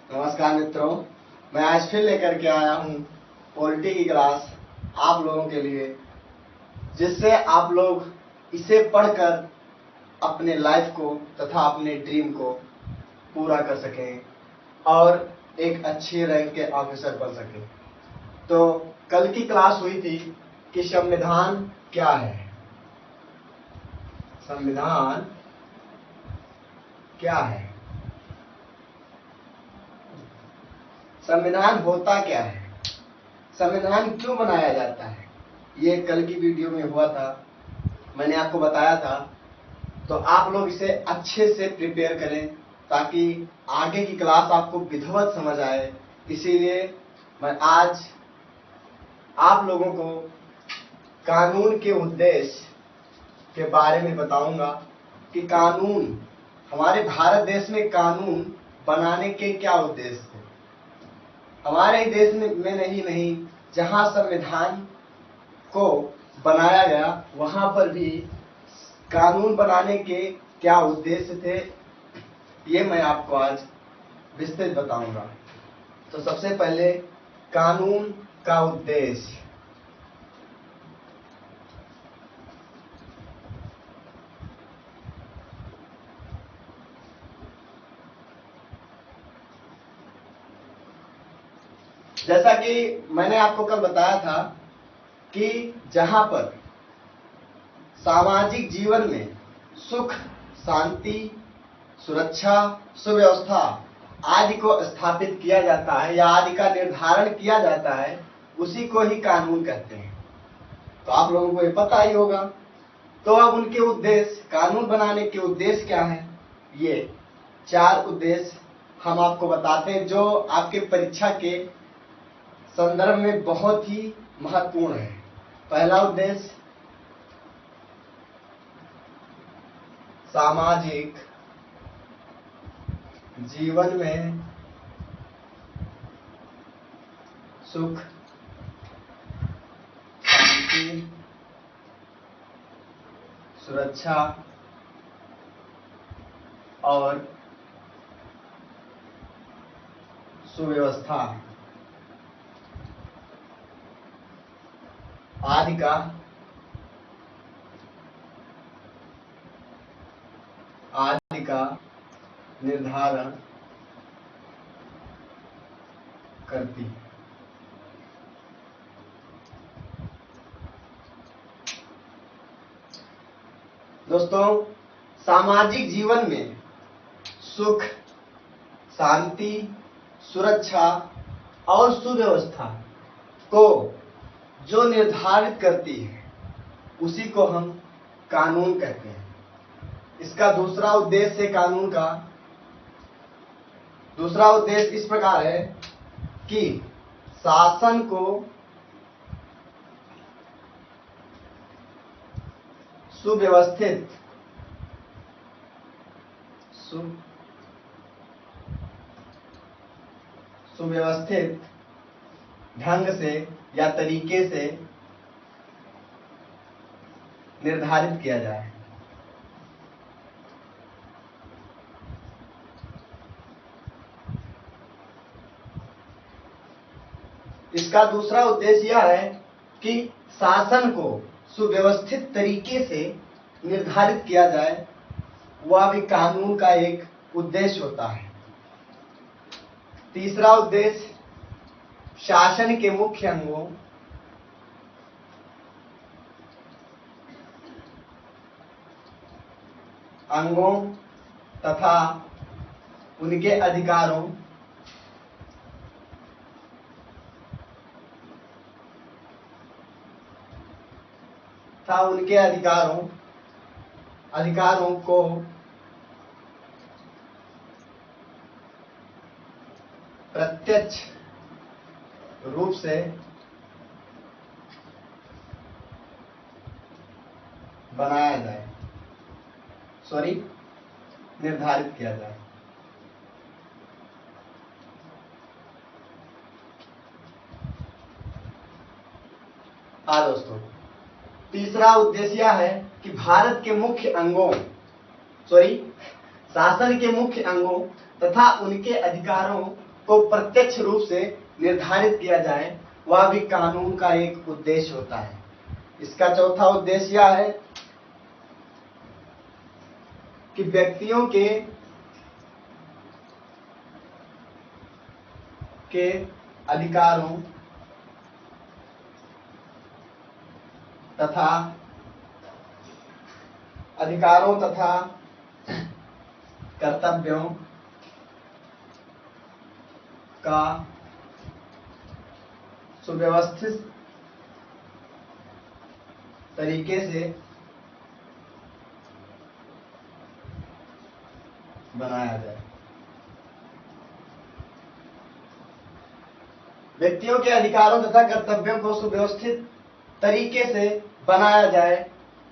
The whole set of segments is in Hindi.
नमस्कार मित्रों, मैं आज फिर लेकर के आया हूँ पॉलिटी की क्लास आप लोगों के लिए, जिससे आप लोग इसे पढ़कर अपने लाइफ को तथा अपने ड्रीम को पूरा कर सकें और एक अच्छे रैंक के ऑफिसर बन सकें। तो कल की क्लास हुई थी कि संविधान क्या है, संविधान क्या है, संविधान होता क्या है, संविधान क्यों बनाया जाता है। ये कल की वीडियो में हुआ था, मैंने आपको बताया था। तो आप लोग इसे अच्छे से प्रिपेयर करें ताकि आगे की क्लास आपको विधिवत समझ आए। इसीलिए मैं आज आप लोगों को कानून के उद्देश्य के बारे में बताऊंगा कि कानून, हमारे भारत देश में कानून बनाने के क्या उद्देश्य थे। हमारे देश में नहीं, जहां संविधान को बनाया गया वहां पर भी कानून बनाने के क्या उद्देश्य थे, ये मैं आपको आज विस्तृत बताऊंगा। तो सबसे पहले कानून का उद्देश्य। जैसा कि मैंने आपको कल बताया था कि जहां पर सामाजिक जीवन में सुख, शांति, सुरक्षा, सुव्यवस्था आदि को स्थापित किया जाता है या आदि का निर्धारण किया जाता है, उसी को ही कानून कहते हैं। तो आप लोगों को ये पता ही होगा। तो अब उनके उद्देश्य, कानून बनाने के उद्देश्य क्या है, ये 4 उद्देश्य हम आपको बताते हैं जो आपके परीक्षा के संदर्भ में बहुत ही महत्वपूर्ण है। पहला उद्देश्य सामाजिक जीवन में सुख, शांति, सुरक्षा और सुव्यवस्था आदि का निर्धारण करती है। दोस्तों, सामाजिक जीवन में सुख, शांति, सुरक्षा और सुव्यवस्था को जो निर्धारित करती है उसी को हम कानून कहते हैं। इसका दूसरा उद्देश्य कानून का दूसरा उद्देश्य इस प्रकार है कि शासन को सुव्यवस्थित ढंग से या तरीके से निर्धारित किया जाए। इसका दूसरा उद्देश्य यह है कि शासन को सुव्यवस्थित तरीके से निर्धारित किया जाए, वह भी कानून का एक उद्देश्य होता है। तीसरा उद्देश्य शासन के मुख्य अंगों तथा उनके अधिकारों को प्रत्यक्ष रूप से बनाया जाए, निर्धारित किया जाए। दोस्तों, तीसरा उद्देश्य है कि भारत के मुख्य अंगों शासन के मुख्य अंगों तथा उनके अधिकारों को प्रत्यक्ष रूप से निर्धारित किया जाए, वह भी कानून का एक उद्देश्य होता है। इसका चौथा उद्देश्य यह है कि व्यक्तियों के अधिकारों तथा कर्तव्यों का सुव्यवस्थित तरीके से बनाया जाए। व्यक्तियों के अधिकारों तथा कर्तव्यों को सुव्यवस्थित तरीके से बनाया जाए,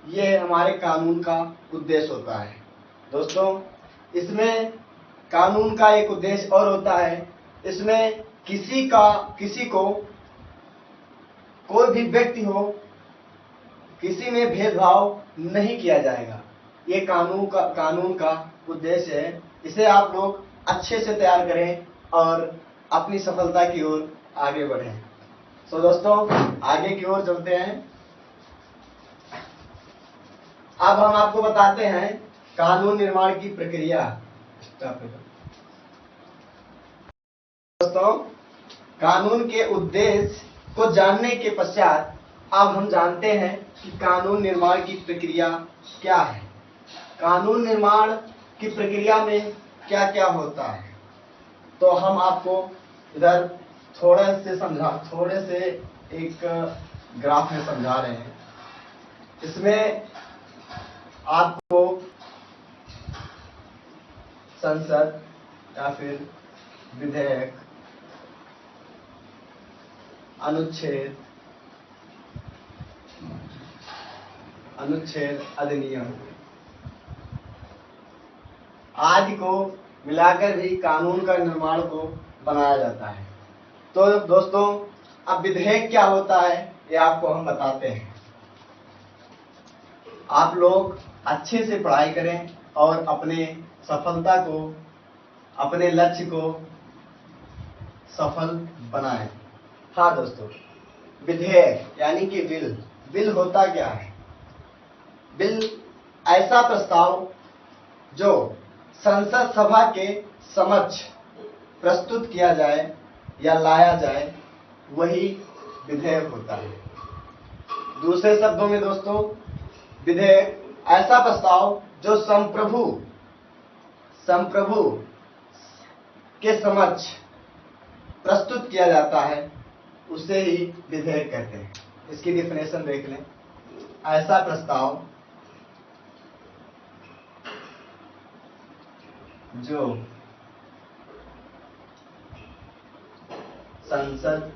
यह हमारे कानून का उद्देश्य होता है। दोस्तों, इसमें कानून का एक उद्देश्य और होता है, इसमें किसी को कोई भी व्यक्ति हो, किसी में भेदभाव नहीं किया जाएगा। ये कानून का उद्देश्य है। इसे आप लोग अच्छे से तैयार करें और अपनी सफलता की ओर आगे बढ़ें। तो दोस्तों, आगे की ओर चलते हैं। अब हम आपको बताते हैं कानून निर्माण की प्रक्रिया। दोस्तों, कानून के उद्देश्य को जानने के पश्चात अब हम जानते हैं कि कानून निर्माण की प्रक्रिया क्या है। कानून निर्माण की प्रक्रिया में क्या क्या होता है, तो हम आपको इधर थोड़े से एक ग्राफ में समझा रहे हैं। इसमें आपको संसद या फिर विधेयक, अनुच्छेद, अधिनियम आदि को मिलाकर भी कानून का निर्माण को बनाया जाता है। तो दोस्तों, अब विधेयक क्या होता है ये आपको हम बताते हैं। आप लोग अच्छे से पढ़ाई करें और अपने सफलता को, अपने लक्ष्य को सफल बनाएं। हाँ दोस्तों, विधेयक यानी कि बिल होता क्या है? बिल ऐसा प्रस्ताव जो संसद सभा के समक्ष प्रस्तुत किया जाए या लाया जाए, वही विधेयक होता है। दूसरे शब्दों में दोस्तों, विधेयक ऐसा प्रस्ताव जो संप्रभु के समक्ष प्रस्तुत किया जाता है, उसे ही विधेयक कहते हैं। इसकी डिफिनेशन देख लें। ऐसा प्रस्ताव जो संसद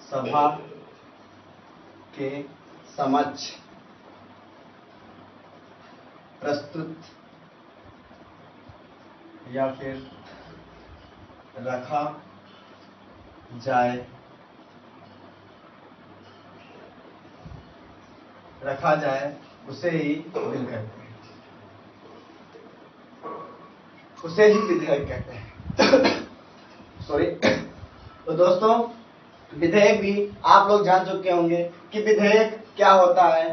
सभा के समक्ष प्रस्तुत या फिर रखा जाए उसे ही बिल कहते हैं, उसे ही विधेयक कहते हैं। सॉरी। तो दोस्तों, विधेयक भी आप लोग जान चुके होंगे कि विधेयक क्या होता है।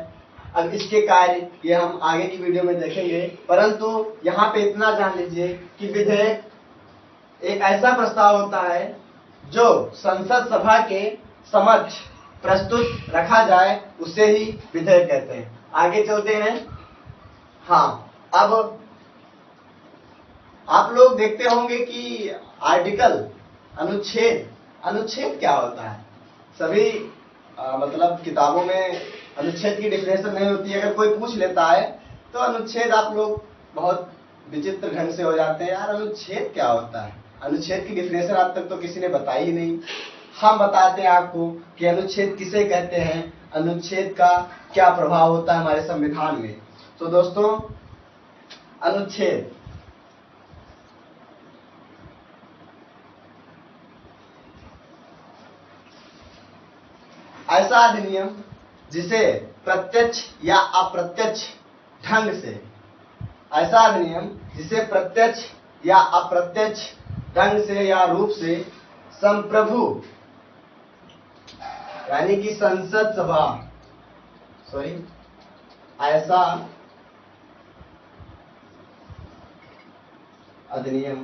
अब इसके कार्य ये हम आगे की वीडियो में देखेंगे, परंतु यहाँ पे इतना जान लीजिए कि विधेयक एक ऐसा प्रस्ताव होता है जो संसद सभा के समक्ष प्रस्तुत रखा जाए, उसे ही विधेयक कहते हैं। आगे चलते हैं। हाँ, अब आप लोग देखते होंगे कि आर्टिकल, अनुच्छेद क्या होता है। सभी मतलब किताबों में अनुच्छेद की डिफिनेशन नहीं होती है। अगर कोई पूछ लेता है तो अनुच्छेद आप लोग बहुत विचित्र ढंग से हो जाते हैं, यार अनुच्छेद क्या होता है। अनुच्छेद की डिफिनेशन आज तक तो किसी ने बताई ही नहीं। हम बताते हैं आपको कि अनुच्छेद किसे कहते हैं, अनुच्छेद का क्या प्रभाव होता है हमारे संविधान में। तो दोस्तों, अनुच्छेद ऐसा अधिनियम जिसे प्रत्यक्ष या अप्रत्यक्ष ढंग से, ऐसा अधिनियम जिसे प्रत्यक्ष या अप्रत्यक्ष ढंग से या रूप से संप्रभु यानी कि संसद सभा ऐसा अधिनियम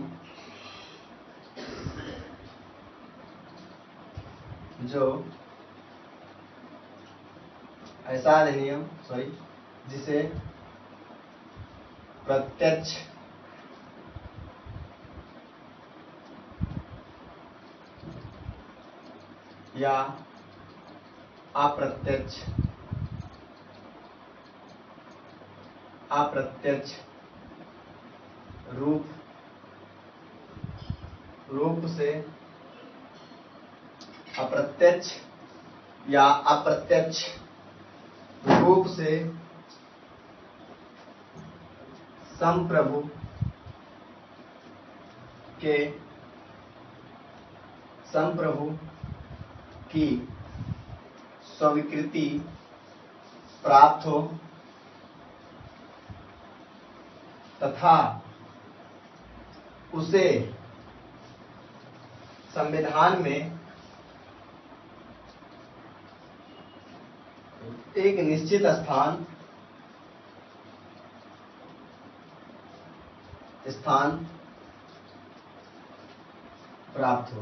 जिसे प्रत्यक्ष या अप्रत्यक्ष रूप से अप्रत्यक्ष या अप्रत्यक्ष रूप से संप्रभु की स्वीकृति प्राप्त हो तथा उसे संविधान में एक निश्चित स्थान प्राप्त हो।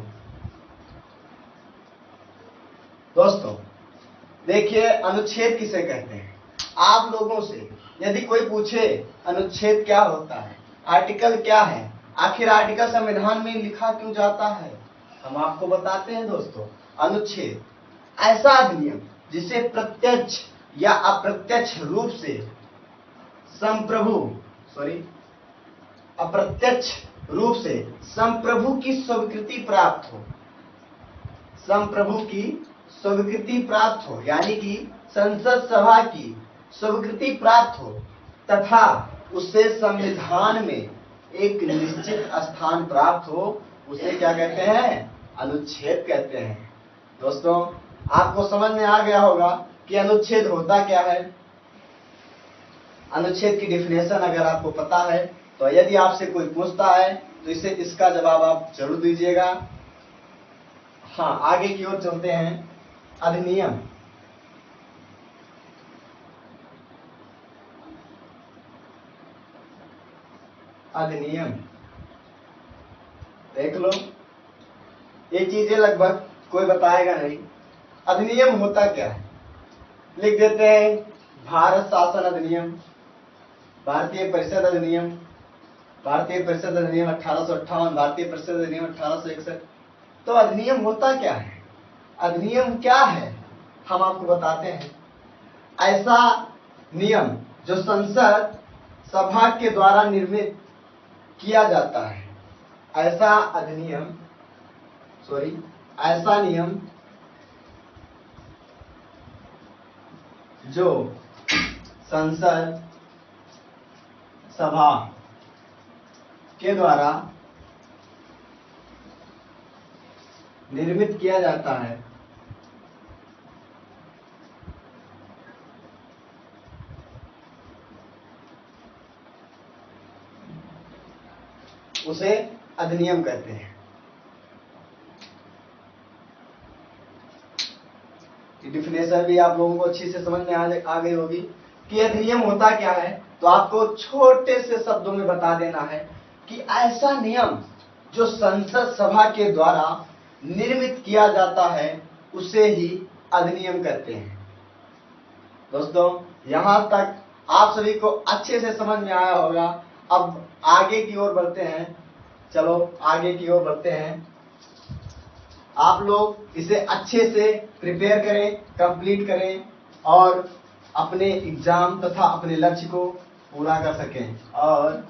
दोस्तों देखिए, अनुच्छेद किसे कहते हैं। आप लोगों से यदि कोई पूछे अनुच्छेद क्या होता है, आर्टिकल क्या है, आखिर आर्टिकल संविधान में लिखा क्यों जाता है, हम आपको बताते हैं दोस्तों। अनुच्छेद ऐसा अधिनियम जिसे प्रत्यक्ष या अप्रत्यक्ष रूप से अप्रत्यक्ष रूप से संप्रभु की स्वीकृति प्राप्त हो, यानी कि संसद सभा की स्वीकृति प्राप्त हो तथा उससे संविधान में एक निश्चित स्थान प्राप्त हो, उसे क्या कहते हैं? अनुच्छेद कहते हैं। दोस्तों आपको समझ में आ गया होगा कि अनुच्छेद होता क्या है। अनुच्छेद की डेफिनेशन अगर आपको पता है तो यदि आपसे कोई पूछता है तो इसका जवाब आप जरूर दीजिएगा। हाँ, आगे की ओर चलते हैं। अधिनियम देख लो, ये चीजें लगभग कोई बताएगा नहीं। अधिनियम होता क्या है, लिख देते हैं। भारत शासन अधिनियम, भारतीय परिषद अधिनियम, भारतीय परिषद अधिनियम 1858, भारतीय परिषद अधिनियम 1861। तो अधिनियम होता क्या है, अधिनियम क्या है, हम आपको बताते हैं। ऐसा नियम जो संसद सभा के द्वारा निर्मित किया जाता है, ऐसा नियम जो संसद सभा के द्वारा निर्मित किया जाता है, उसे अधिनियम कहते हैं। डिफिनेशन भी आप लोगों को अच्छी से समझ में आ गई होगी कि अधिनियम होता क्या है। तो आपको छोटे से शब्दों में बता देना है कि ऐसा नियम जो संसद सभा के द्वारा निर्मित किया जाता है, उसे ही अधिनियम कहते हैं। दोस्तों यहां तक आप सभी को अच्छे से समझ में आया होगा। अब आगे की ओर बढ़ते हैं। चलो आगे की ओर बढ़ते हैं। आप लोग इसे अच्छे से प्रिपेयर करें, कंप्लीट करें और अपने एग्जाम तथा अपने लक्ष्य को पूरा कर सकें। और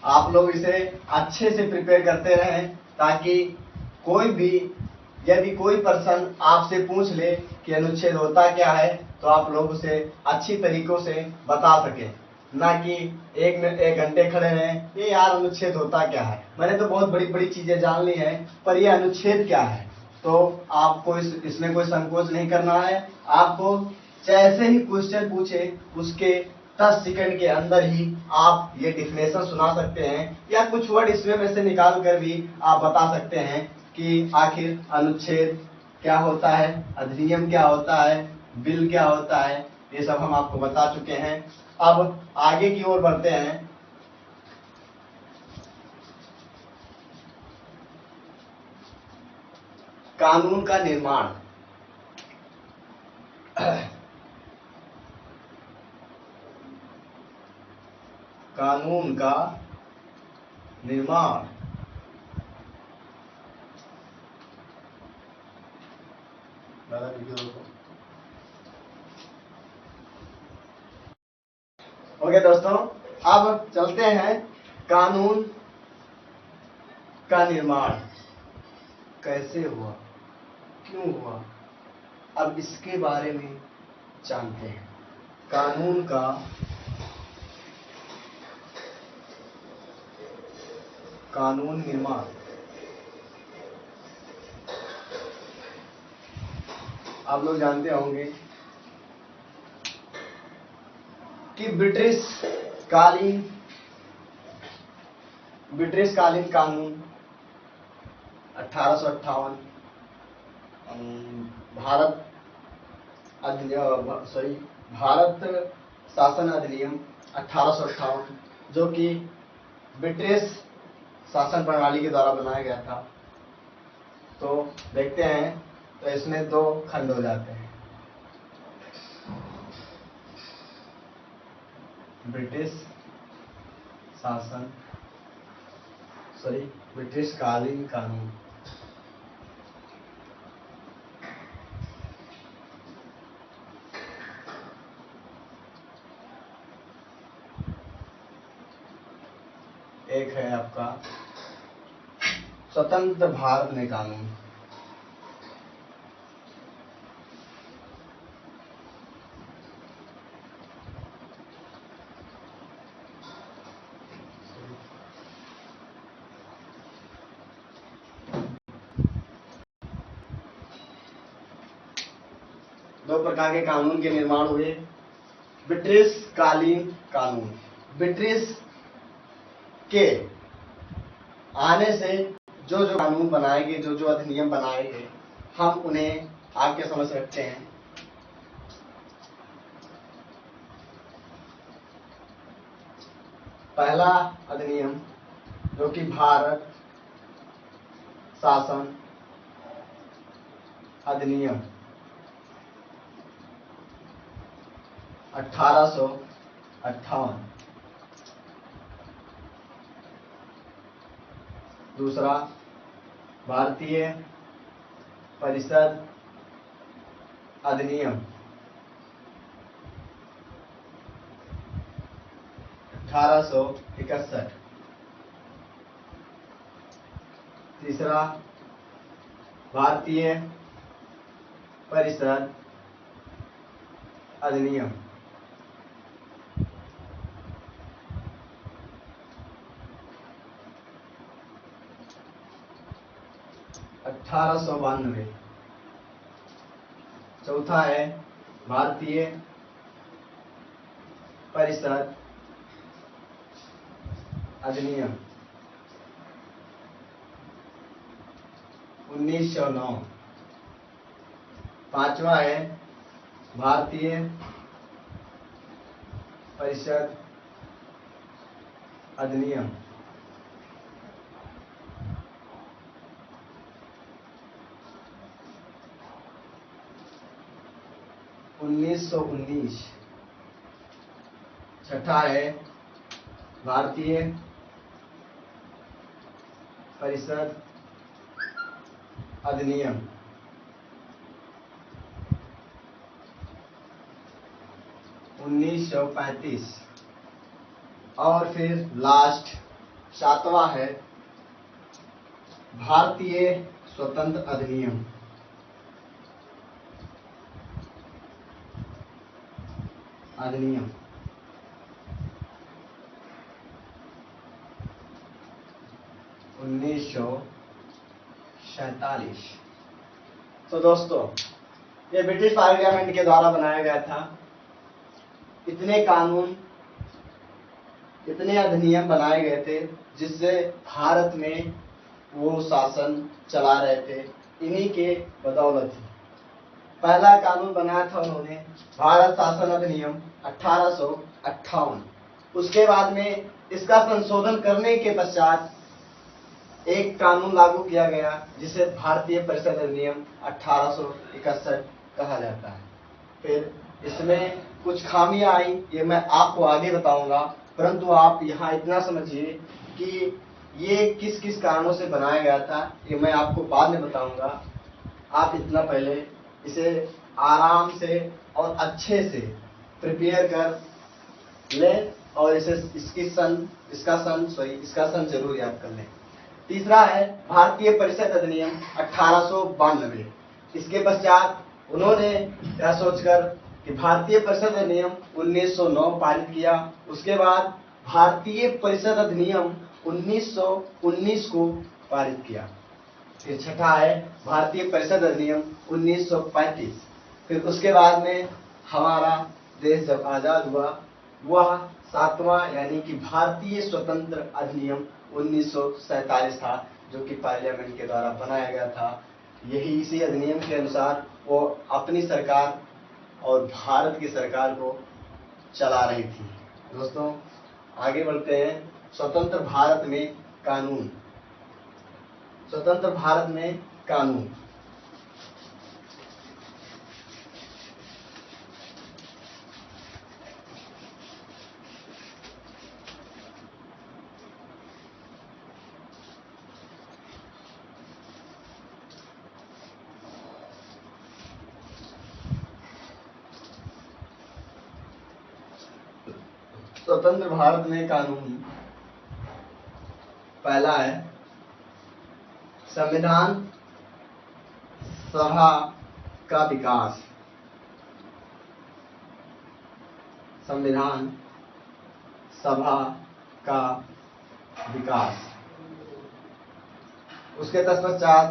आप लोग इसे अच्छे से प्रिपेयर करते रहें ताकि यदि कोई पर्सन आपसे पूछ ले कि अनुच्छेद होता क्या है तो आप लोग उसे अच्छी तरीकों से बता सकें। ना कि एक घंटे खड़े रहें ये यार अनुच्छेद होता क्या है। मैंने तो बहुत बड़ी बड़ी चीजें जान ली हैं, पर ये अनुच्छेद क्या है। तो आपको इसमें कोई संकोच नहीं करना है। आपको जैसे ही क्वेश्चन पूछे उसके 10 सेकंड के अंदर ही आप ये डिफिनेशन सुना सकते हैं, या कुछ वर्ड इसमें में से निकाल कर भी आप बता सकते हैं कि आखिर अनुच्छेद क्या होता है, अधिनियम क्या होता है, बिल क्या होता है। ये सब हम आपको बता चुके हैं। अब आगे की ओर बढ़ते हैं। कानून का निर्माण। कानून का निर्माण। ओके दोस्तों, अब चलते हैं कानून का निर्माण कैसे हुआ, क्यों हुआ, अब इसके बारे में जानते हैं। कानून का कानून निर्माण। आप लोग जानते होंगे कि ब्रिटिश कालीन कानून 1858, भारत शासन अधिनियम 1858, जो कि ब्रिटिश शासन प्रणाली के द्वारा बनाया गया था। तो देखते हैं, तो इसमें 2 खंड हो जाते हैं। ब्रिटिश कालीन कानून। एक है आपका स्वतंत्र भारत में कानून। दो प्रकार के कानून के निर्माण हुए। ब्रिटिश कालीन कानून, ब्रिटिश के आने से जो जो कानून बनाए गए, जो जो अधिनियम बनाए गए, हम उन्हें आगे समझ सकते हैं। पहला अधिनियम जो कि भारत शासन अधिनियम 1858। दूसरा भारतीय परिषद अधिनियम 1861। तीसरा भारतीय परिषद अधिनियम 1892। चौथा है भारतीय परिषद अधिनियम 1909। पांचवा है भारतीय परिषद अधिनियम 1919। छठा है भारतीय परिषद अधिनियम 1935। और फिर लास्ट 7वां है भारतीय स्वतंत्र अधिनियम 1945। 1947। तो दोस्तों, ये ब्रिटिश पार्लियामेंट के द्वारा बनाया गया था। इतने कानून, इतने अधिनियम बनाए गए थे जिससे भारत में वो शासन चला रहे थे, इन्हीं के बदौलत ही। पहला कानून बनाया था उन्होंने भारत शासन अधिनियम 1858। उसके बाद में इसका संशोधन करने के पश्चात एक कानून लागू किया गया जिसे भारतीय परिषद अधिनियम 1861 कहा जाता है। फिर इसमें कुछ खामियां आई, ये मैं आपको आगे बताऊंगा, परंतु आप यहाँ इतना समझिए कि ये किस किस कारणों से बनाया गया था ये मैं आपको बाद में बताऊंगा। आप इतना पहले इसे आराम से और अच्छे से प्रिपेयर कर लें और इसका सन जरूर याद कर लें। तीसरा है भारतीय परिषद अधिनियम 1892। इसके पश्चात उन्होंने यह सोचकर कि भारतीय परिषद अधिनियम 1909 पारित किया। उसके बाद भारतीय परिषद अधिनियम 1919 को पारित किया। फिर छठा है भारतीय परिषद अधिनियम 1935। फिर उसके बाद में हमारा देश जब आजाद हुआ, वह सातवां यानी कि भारतीय स्वतंत्र अधिनियम 1947 था, जो कि पार्लियामेंट के द्वारा बनाया गया था। यही इसी अधिनियम के अनुसार वो अपनी सरकार और भारत की सरकार को चला रही थी। दोस्तों, आगे बढ़ते हैं। स्वतंत्र भारत में कानून। स्वतंत्र भारत में कानून। स्वतंत्र भारत में कानून। पहला है संविधान सभा का विकास। संविधान सभा का विकास। उसके तत्पश्चात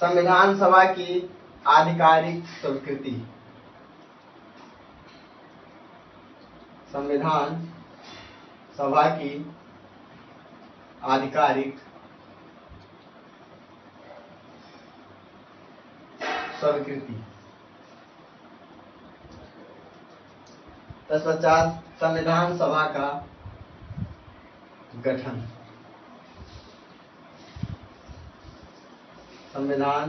संविधान सभा की आधिकारिक स्वीकृति। संविधान सभा की आधिकारिक स्वीकृति। तत्पश्चात संविधान सभा का गठन। संविधान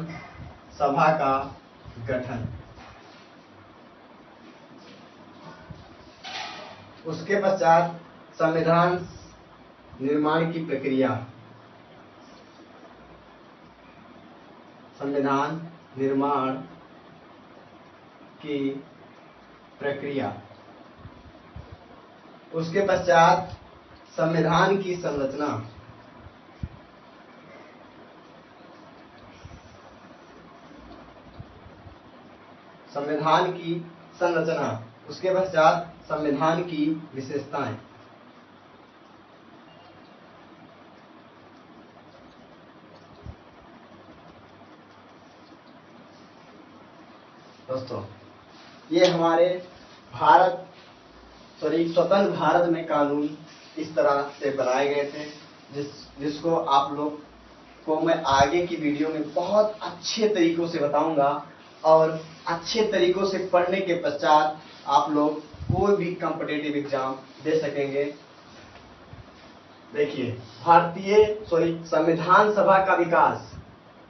सभा का गठन। उसके पश्चात संविधान निर्माण की प्रक्रिया। संविधान निर्माण की प्रक्रिया। उसके पश्चात संविधान की संरचना। संविधान की संरचना। उसके पश्चात संविधान की विशेषताएं। दोस्तों, ये हमारे स्वतंत्र भारत में कानून इस तरह से बनाए गए थे, जिसको आप लोग को मैं आगे की वीडियो में बहुत अच्छे तरीकों से बताऊंगा और अच्छे तरीकों से पढ़ने के पश्चात आप लोग कोई भी कॉम्पिटिटिव एग्जाम दे सकेंगे। देखिए, संविधान सभा का विकास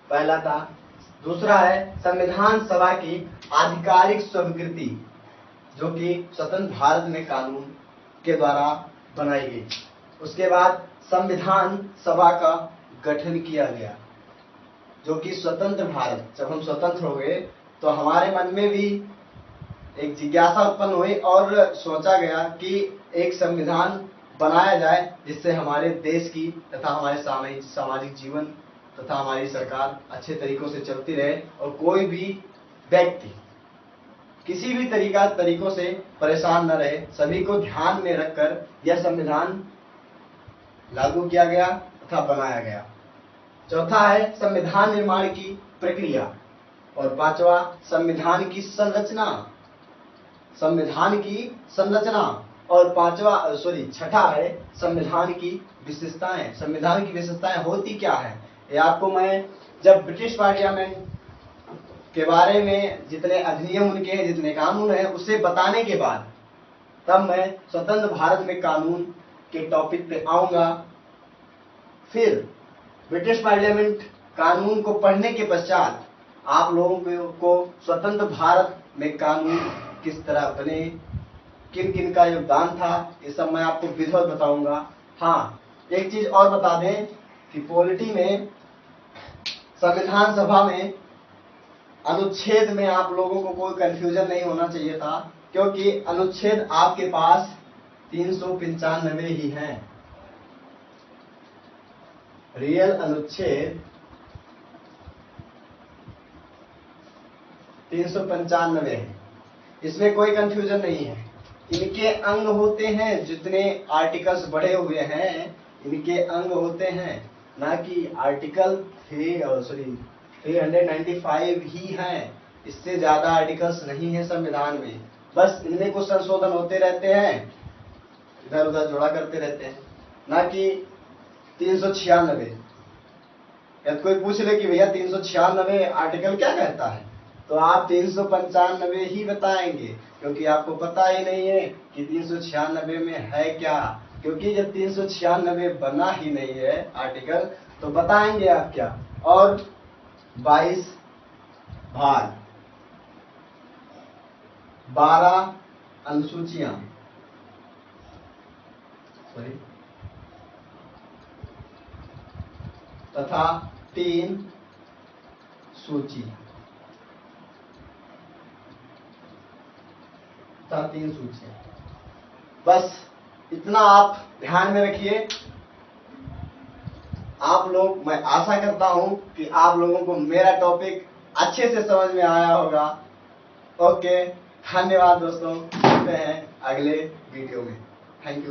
पहला था। दूसरा है संविधान सभा की आधिकारिक स्वीकृति, जो कि स्वतंत्र भारत में कानून के द्वारा बनाई गई। उसके बाद संविधान सभा का गठन किया गया, जो कि स्वतंत्र भारत, जब हम स्वतंत्र हो गए तो हमारे मन में भी एक जिज्ञासा उत्पन्न हुई और सोचा गया कि एक संविधान बनाया जाए जिससे हमारे देश की तथा हमारे सामाजिक जीवन तथा हमारी सरकार अच्छे तरीकों से चलती रहे और कोई भी व्यक्ति किसी भी तरीकों से परेशान न रहे। सभी को ध्यान में रखकर यह संविधान लागू किया गया तथा बनाया गया। चौथा है संविधान निर्माण की प्रक्रिया, और पांचवा संविधान की संरचना, संविधान की संरचना, और छठा है संविधान की विशेषताएं। संविधान की विशेषताएं होती क्या है, ये आपको मैं जब ब्रिटिश पार्लियामेंट के बारे में जितने अधिनियम उनके हैं, जितने कानून हैं, उसे बताने के बाद तब मैं स्वतंत्र भारत में कानून के टॉपिक पे आऊंगा। फिर ब्रिटिश पार्लियामेंट कानून को पढ़ने के पश्चात आप लोगों को स्वतंत्र भारत में कानून किस तरह बने, किन किन का योगदान था, ये सब मैं आपको विधिवत बताऊंगा। हाँ, एक चीज और बता दें कि पॉलिटी में, संविधान सभा में अनुच्छेद में आप लोगों को कोई कंफ्यूजन नहीं होना चाहिए था, क्योंकि अनुच्छेद आपके पास 395 ही हैं। रियल अनुच्छेद 395 है, इसमें कोई कंफ्यूजन नहीं है। इनके अंग होते हैं, जितने आर्टिकल्स बढ़े हुए हैं इनके अंग होते हैं, ना कि आर्टिकल 395 ही हैं। इससे ज्यादा आर्टिकल्स नहीं है संविधान में, बस इनमें कुछ संशोधन होते रहते हैं, इधर उधर जोड़ा करते रहते हैं, ना कि 396। यदि कोई पूछ ले कि भैया 396 आर्टिकल क्या कहता है, तो आप 395 ही बताएंगे, क्योंकि आपको पता ही नहीं है कि 396 में है क्या। क्योंकि जब 396 बना ही नहीं है आर्टिकल, तो बताएंगे आप क्या। और 22 भाग, 12 अनुसूचियां, तथा 3 सूची, तथा 3 सूचियां। बस इतना आप ध्यान में रखिए। आप लोग, मैं आशा करता हूं कि आप लोगों को मेरा टॉपिक अच्छे से समझ में आया होगा। ओके, धन्यवाद दोस्तों, मिलते हैं अगले वीडियो में। Thank you.